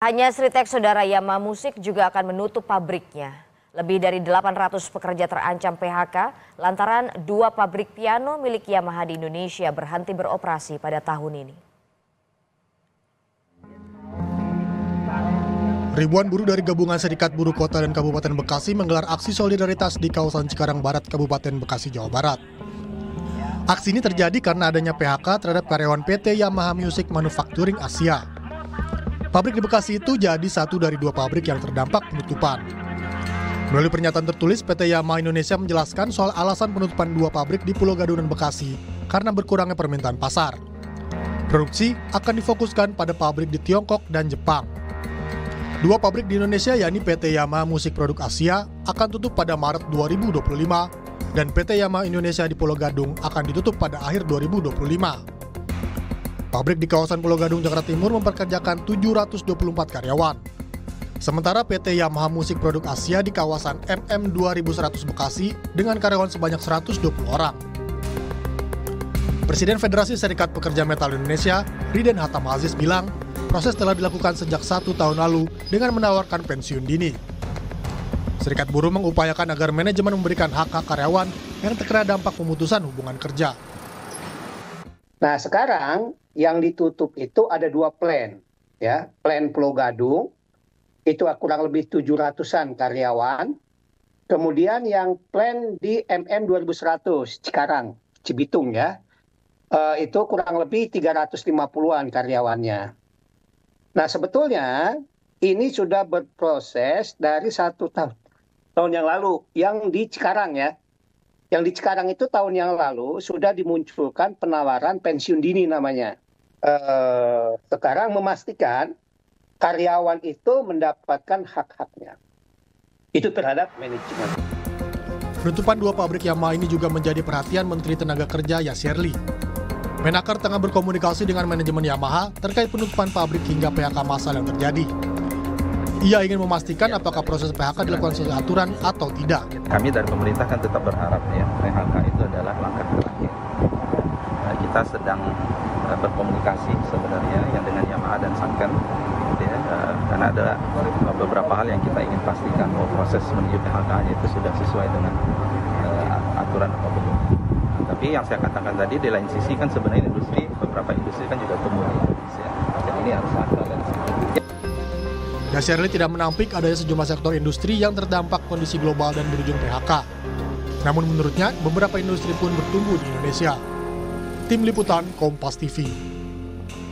Hanya Sritek Saudara Yamaha Musik juga akan menutup pabriknya. Lebih dari 800 pekerja terancam PHK lantaran 2 pabrik piano milik Yamaha di Indonesia berhenti beroperasi pada tahun ini. Ribuan buruh dari Gabungan Serikat Buruh Kota dan Kabupaten Bekasi menggelar aksi solidaritas di kawasan Cikarang Barat, Kabupaten Bekasi, Jawa Barat. Aksi ini terjadi karena adanya PHK terhadap karyawan PT Yamaha Music Manufacturing Asia. Pabrik di Bekasi itu jadi satu dari 2 pabrik yang terdampak penutupan. Melalui pernyataan tertulis, PT Yamaha Indonesia menjelaskan soal alasan penutupan 2 pabrik di Pulau Gadung dan Bekasi karena berkurangnya permintaan pasar. Produksi akan difokuskan pada pabrik di Tiongkok dan Jepang. 2 pabrik di Indonesia yakni PT Yamaha Musik Produk Asia akan tutup pada Maret 2025 dan PT Yamaha Indonesia di Pulau Gadung akan ditutup pada akhir 2025. Pabrik di kawasan Pulau Gadung, Jakarta Timur mempekerjakan 724 karyawan. Sementara PT Yamaha Musik Produk Asia di kawasan MM 2100 Bekasi dengan karyawan sebanyak 120 orang. Presiden Federasi Serikat Pekerja Metal Indonesia, Riden Hatam Aziz bilang, proses telah dilakukan sejak 1 tahun lalu dengan menawarkan pensiun dini. Serikat buruh mengupayakan agar manajemen memberikan hak-hak karyawan yang terkena dampak pemutusan hubungan kerja. Nah, sekarang yang ditutup itu ada 2 plan, ya. Plan Pulau Gadung itu kurang lebih 700-an karyawan. Kemudian yang plan di MM 2100 Cikarang, Cibitung ya. Itu kurang lebih 350-an karyawannya. Nah, sebetulnya ini sudah berproses dari 1 tahun yang lalu yang di Cikarang ya. Yang di Cikarang itu tahun yang lalu sudah dimunculkan penawaran pensiun dini namanya. Sekarang memastikan karyawan itu mendapatkan hak-haknya. Itu terhadap manajemen. Penutupan 2 pabrik Yamaha ini juga menjadi perhatian Menteri Tenaga Kerja Yasserli. Menaker tengah berkomunikasi dengan manajemen Yamaha terkait penutupan pabrik hingga PHK massal yang terjadi. Ia ingin memastikan apakah proses PHK dilakukan sesuai aturan atau tidak. Kami dari pemerintah kan tetap berharap ya, PHK itu adalah langkah terakhir. Kita sedang berkomunikasi sebenarnya yang dengan Yamaha dan Sanken, ya, karena ada beberapa hal yang kita ingin pastikan bahwa proses menuju PHK itu sudah sesuai dengan aturan atau belum. Tapi yang saya katakan tadi di lain sisi kan sebenarnya industri, beberapa industri kan juga tumbuh di Indonesia. Dan ini harus ada dan Yasserli tidak menampik adanya sejumlah sektor industri yang terdampak kondisi global dan berujung PHK. Namun menurutnya, beberapa industri pun bertumbuh di Indonesia. Tim Liputan Kompas TV.